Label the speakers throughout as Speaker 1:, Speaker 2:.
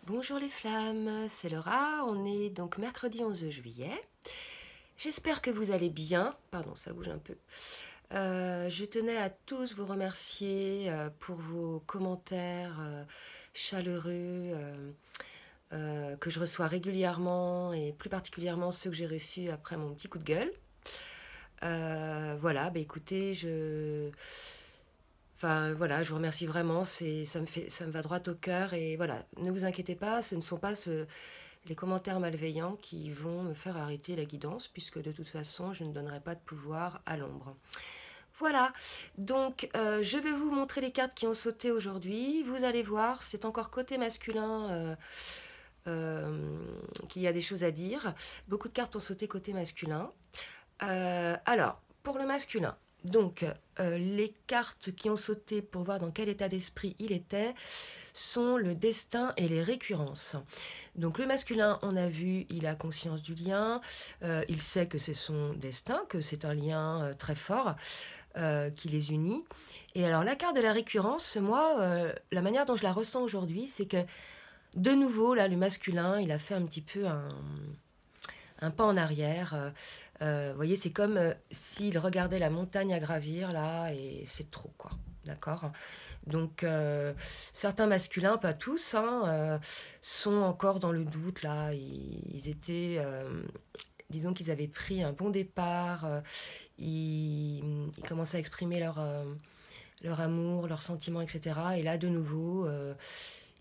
Speaker 1: Bonjour les flammes, c'est Laura, on est donc mercredi 11 juillet. J'espère que vous allez bien. Pardon, ça bouge un peu. Je tenais à tous vous remercier pour vos commentaires chaleureux que je reçois régulièrement et plus particulièrement ceux que j'ai reçus après mon petit coup de gueule. Voilà, bah écoutez, Enfin voilà, je vous remercie vraiment, ça me va droit au cœur et voilà, ne vous inquiétez pas, ce ne sont pas les commentaires malveillants qui vont me faire arrêter la guidance, puisque de toute façon, je ne donnerai pas de pouvoir à l'ombre. Voilà, donc je vais vous montrer les cartes qui ont sauté aujourd'hui. Vous allez voir, c'est encore côté masculin qu'il y a des choses à dire. Beaucoup de cartes ont sauté côté masculin. Alors, pour le masculin, donc les cartes qui ont sauté pour voir dans quel état d'esprit il était sont le destin et les récurrences. Donc le masculin, on a vu, il a conscience du lien, il sait que c'est son destin, que c'est un lien très fort qui les unit. Et alors la carte de la récurrence, moi, la manière dont je la ressens aujourd'hui, c'est que de nouveau, là, le masculin, il a fait un petit peu un pas en arrière. Vous voyez, c'est comme s'il regardait la montagne à gravir, là, et c'est trop, quoi. D'accord. Donc, certains masculins, pas tous, hein, sont encore dans le doute, là. Ils étaient, disons qu'ils avaient pris un bon départ. Ils commençaient à exprimer leur amour, leurs sentiments, etc. Et là, de nouveau,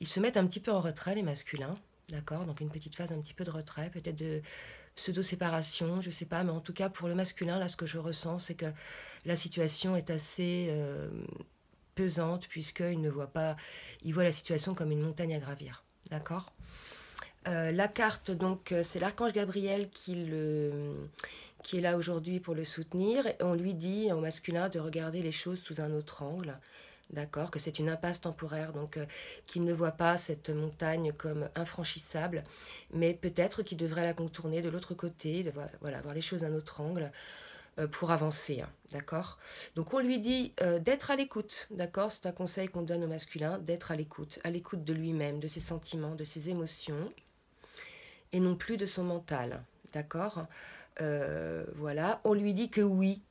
Speaker 1: ils se mettent un petit peu en retrait, les masculins. D'accord. Donc, une petite phase un petit peu de retrait, peut-être de pseudo-séparation, je sais pas, mais en tout cas pour le masculin, là ce que je ressens, c'est que la situation est assez pesante puisqu'il ne voit pas, il voit la situation comme une montagne à gravir, d'accord. La carte, donc, c'est l'archange Gabriel qui est là aujourd'hui pour le soutenir. Et on lui dit au masculin de regarder les choses sous un autre angle. D'accord, que c'est une impasse temporaire, donc qu'il ne voit pas cette montagne comme infranchissable, mais peut-être qu'il devrait la contourner de l'autre côté, voilà, voir les choses d'un autre angle pour avancer, hein, d'accord. Donc on lui dit d'être à l'écoute, d'accord, c'est un conseil qu'on donne au masculin, d'être à l'écoute de lui-même, de ses sentiments, de ses émotions, et non plus de son mental, d'accord. Voilà, on lui dit que oui,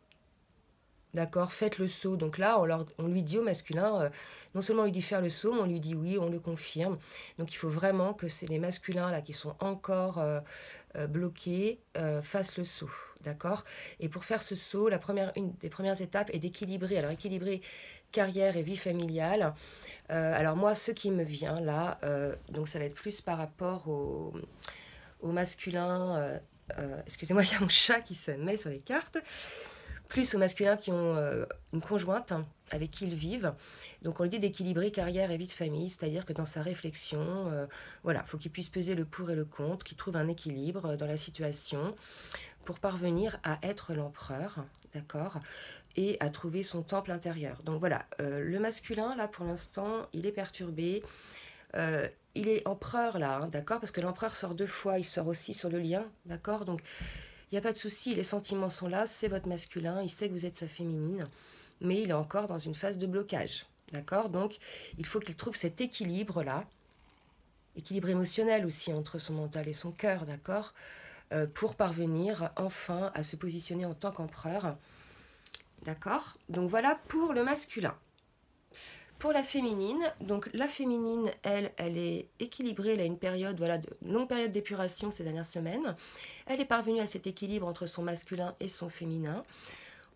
Speaker 1: d'accord, faites le saut. Donc là, on lui dit au masculin, non seulement on lui dit faire le saut, mais on lui dit oui, on le confirme. Donc il faut vraiment que c'est les masculins là qui sont encore bloqués fassent le saut, d'accord. Et pour faire ce saut, une des premières étapes est d'équilibrer. Alors équilibrer carrière et vie familiale. Alors moi, ce qui me vient là, donc ça va être plus par rapport au masculin. Excusez-moi, il y a mon chat qui se met sur les cartes plus aux masculins qui ont une conjointe avec qui ils vivent. Donc on lui dit d'équilibrer carrière et vie de famille, c'est-à-dire que dans sa réflexion, voilà, faut qu'il puisse peser le pour et le contre, qu'il trouve un équilibre dans la situation pour parvenir à être l'empereur, d'accord, et à trouver son temple intérieur. Donc voilà, le masculin, là, pour l'instant, il est perturbé. Il est empereur, là, hein, d'accord, parce que l'empereur sort 2 fois, il sort aussi sur le lien, d'accord. Donc il n'y a pas de souci, les sentiments sont là, c'est votre masculin, il sait que vous êtes sa féminine, mais il est encore dans une phase de blocage. D'accord. Donc, il faut qu'il trouve cet équilibre-là, équilibre émotionnel aussi entre son mental et son cœur, d'accord, pour parvenir enfin à se positionner en tant qu'empereur. D'accord. Donc, voilà pour le masculin. Pour la féminine, donc la féminine, elle est équilibrée, elle a une période, voilà, de longue période d'épuration ces dernières semaines. Elle est parvenue à cet équilibre entre son masculin et son féminin.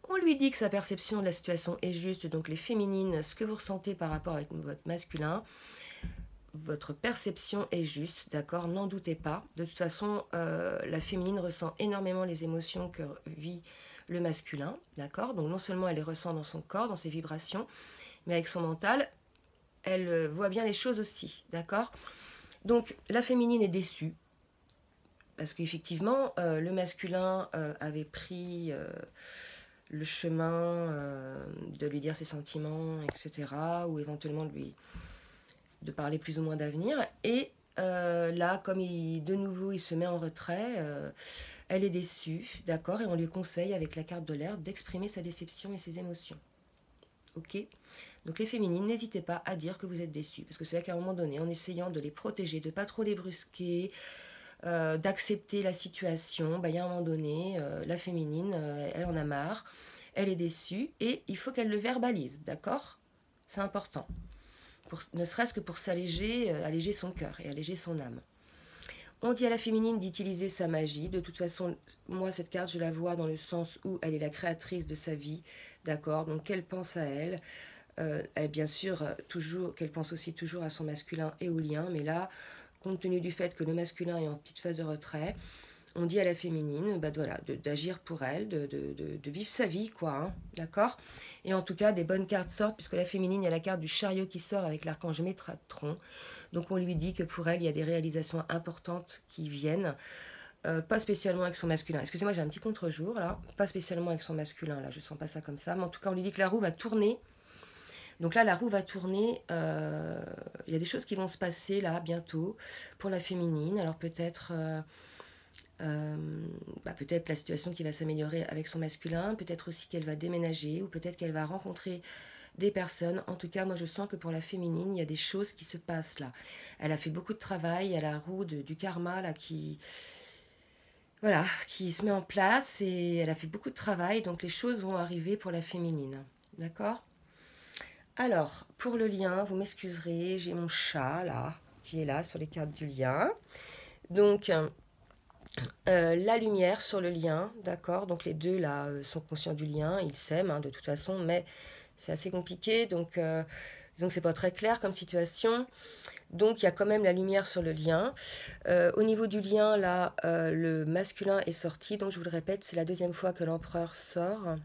Speaker 1: On lui dit que sa perception de la situation est juste, donc les féminines, ce que vous ressentez par rapport avec votre masculin, votre perception est juste, d'accord, n'en doutez pas. De toute façon, la féminine ressent énormément les émotions que vit le masculin, d'accord. Donc non seulement elle les ressent dans son corps, dans ses vibrations, mais avec son mental, elle voit bien les choses aussi, d'accord. Donc la féminine est déçue, parce qu'effectivement, le masculin avait pris le chemin de lui dire ses sentiments, etc., ou éventuellement de parler plus ou moins d'avenir. Et là, comme de nouveau il se met en retrait, elle est déçue, d'accord, et on lui conseille avec la carte de l'air d'exprimer sa déception et ses émotions. Ok. Donc les féminines, n'hésitez pas à dire que vous êtes déçues, parce que c'est là qu'à un moment donné, en essayant de les protéger, de ne pas trop les brusquer, d'accepter la situation, il y a un moment donné, la féminine, elle en a marre, elle est déçue, et il faut qu'elle le verbalise, d'accord? C'est important, ne serait-ce que pour s'alléger, alléger son cœur et alléger son âme. On dit à la féminine d'utiliser sa magie. De toute façon, moi, cette carte, je la vois dans le sens où elle est la créatrice de sa vie, d'accord? Donc, qu'elle pense à elle. Bien sûr, toujours, qu'elle pense aussi toujours à son masculin et au lien. Mais là, compte tenu du fait que le masculin est en petite phase de retrait, on dit à la féminine voilà, d'agir pour elle, de vivre sa vie, quoi, hein, d'accord? Et en tout cas, des bonnes cartes sortent, puisque la féminine, il y a la carte du chariot qui sort avec l'archange Métatron. Donc on lui dit que pour elle, il y a des réalisations importantes qui viennent, pas spécialement avec son masculin. Excusez-moi, j'ai un petit contre-jour, là. Pas spécialement avec son masculin, là, je sens pas ça comme ça. Mais en tout cas, on lui dit que la roue va tourner. Donc là, la roue va tourner. Il y a des choses qui vont se passer, là, bientôt, pour la féminine. Alors peut-être... peut-être la situation qui va s'améliorer avec son masculin, peut-être aussi qu'elle va déménager, ou peut-être qu'elle va rencontrer des personnes. En tout cas, moi je sens que pour la féminine, il y a des choses qui se passent là. Elle a fait beaucoup de travail, elle a la roue du karma là voilà, qui se met en place, et elle a fait beaucoup de travail, donc les choses vont arriver pour la féminine. D'accord? Alors, pour le lien, vous m'excuserez, j'ai mon chat là, qui est là sur les cartes du lien. Donc, la lumière sur le lien, d'accord? Donc les deux là sont conscients du lien, ils s'aiment hein, de toute façon, mais c'est assez compliqué, donc disons que c'est pas très clair comme situation. Donc il y a quand même la lumière sur le lien. Au niveau du lien, là, le masculin est sorti, donc je vous le répète, c'est la deuxième fois que l'empereur sort.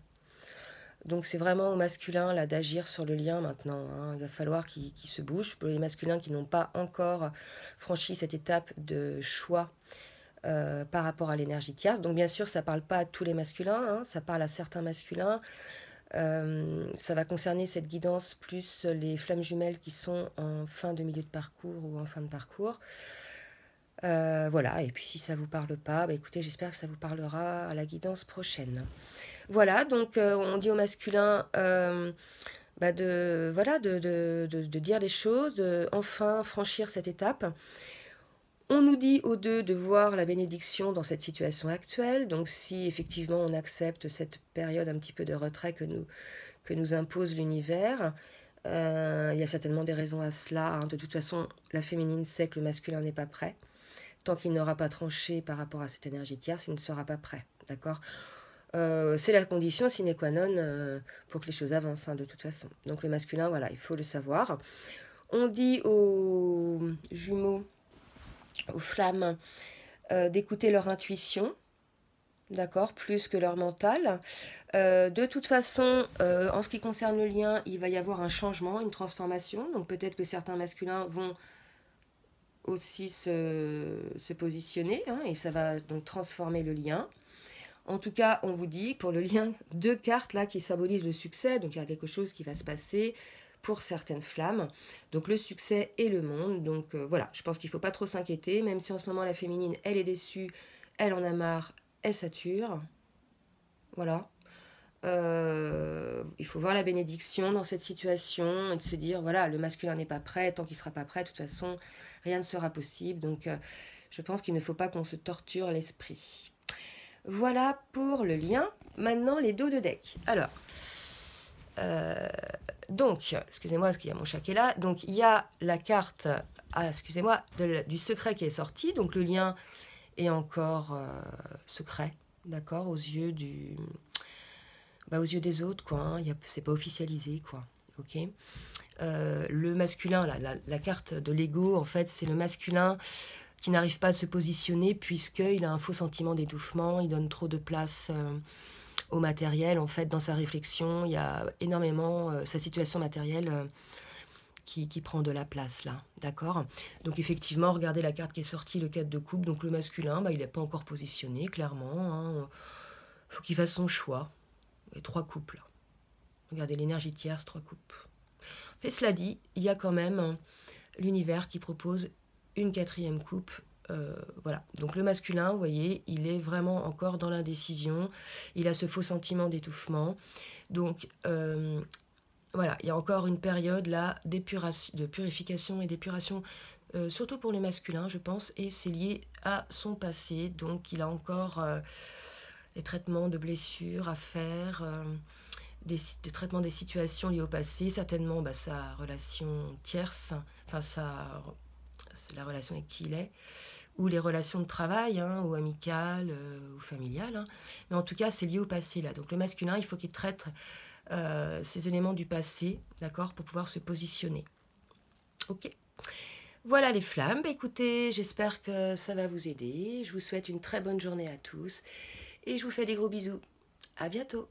Speaker 1: Donc c'est vraiment au masculin là d'agir sur le lien maintenant, hein. Il va falloir qu'il se bouge. Pour les masculins qui n'ont pas encore franchi cette étape de choix, par rapport à l'énergie tierce. Donc bien sûr, ça ne parle pas à tous les masculins, hein, ça parle à certains masculins. Ça va concerner cette guidance plus les flammes jumelles qui sont en fin de milieu de parcours ou en fin de parcours. Voilà, et puis si ça ne vous parle pas, écoutez, j'espère que ça vous parlera à la guidance prochaine. Voilà, donc on dit au masculin de dire les choses, de enfin franchir cette étape. On nous dit aux deux de voir la bénédiction dans cette situation actuelle. Donc si effectivement on accepte cette période un petit peu de retrait que nous impose l'univers, il y a certainement des raisons à cela, hein. De toute façon, la féminine sait que le masculin n'est pas prêt. Tant qu'il n'aura pas tranché par rapport à cette énergie tierce, il ne sera pas prêt. D'accord? C'est la condition sine qua non pour que les choses avancent, hein, de toute façon. Donc le masculin, voilà, il faut le savoir. On dit aux jumeaux, aux flammes, d'écouter leur intuition, d'accord, plus que leur mental. De toute façon, en ce qui concerne le lien, il va y avoir un changement, une transformation. Donc peut-être que certains masculins vont aussi se positionner, hein, et ça va donc transformer le lien. En tout cas, on vous dit, pour le lien, 2 cartes là qui symbolisent le succès. Donc il y a quelque chose qui va se passer pour certaines flammes. Donc le succès et le monde. Donc voilà, je pense qu'il ne faut pas trop s'inquiéter, même si en ce moment la féminine, elle est déçue, elle en a marre, elle sature. Voilà. Il faut voir la bénédiction dans cette situation et de se dire, voilà, le masculin n'est pas prêt, tant qu'il ne sera pas prêt, de toute façon, rien ne sera possible. Donc je pense qu'il ne faut pas qu'on se torture l'esprit. Voilà pour le lien. Maintenant, les dos de deck. Alors, donc, excusez-moi, parce qu'il y a mon chat qui est là. Donc, il y a la carte, excusez-moi, du secret qui est sorti. Donc, le lien est encore secret, d'accord, aux yeux aux yeux des autres, quoi. Hein. C'est pas officialisé, quoi. Ok. Le masculin, la carte de l'ego, en fait, c'est le masculin qui n'arrive pas à se positionner puisqu'il a un faux sentiment d'étouffement, il donne trop de place au matériel. En fait, dans sa réflexion, il y a énormément sa situation matérielle qui prend de la place là, d'accord? Donc effectivement, regardez la carte qui est sortie, le 4 de coupe, donc le masculin, il n'est pas encore positionné, clairement. Hein. Faut qu'il fasse son choix. Et 3 coupes là. Regardez l'énergie tierce, 3 coupes. Fait cela dit, il y a quand même l'univers qui propose une 4e coupe. Voilà. Donc le masculin, vous voyez, il est vraiment encore dans l'indécision. Il a ce faux sentiment d'étouffement. Donc Voilà, il y a encore une période là de purification et d'épuration, surtout pour les masculins, je pense, et c'est lié à son passé. Donc il a encore des traitements de blessures à faire, des traitements des situations liées au passé, certainement bah, sa relation tierce, enfin c'est la relation avec qui il est, ou les relations de travail, hein, ou amicales, ou familiales. Hein. Mais en tout cas, c'est lié au passé là. Donc le masculin, il faut qu'il traite ces éléments du passé, d'accord, pour pouvoir se positionner. Ok. Voilà les flammes. Bah, écoutez, j'espère que ça va vous aider. Je vous souhaite une très bonne journée à tous et je vous fais des gros bisous. À bientôt.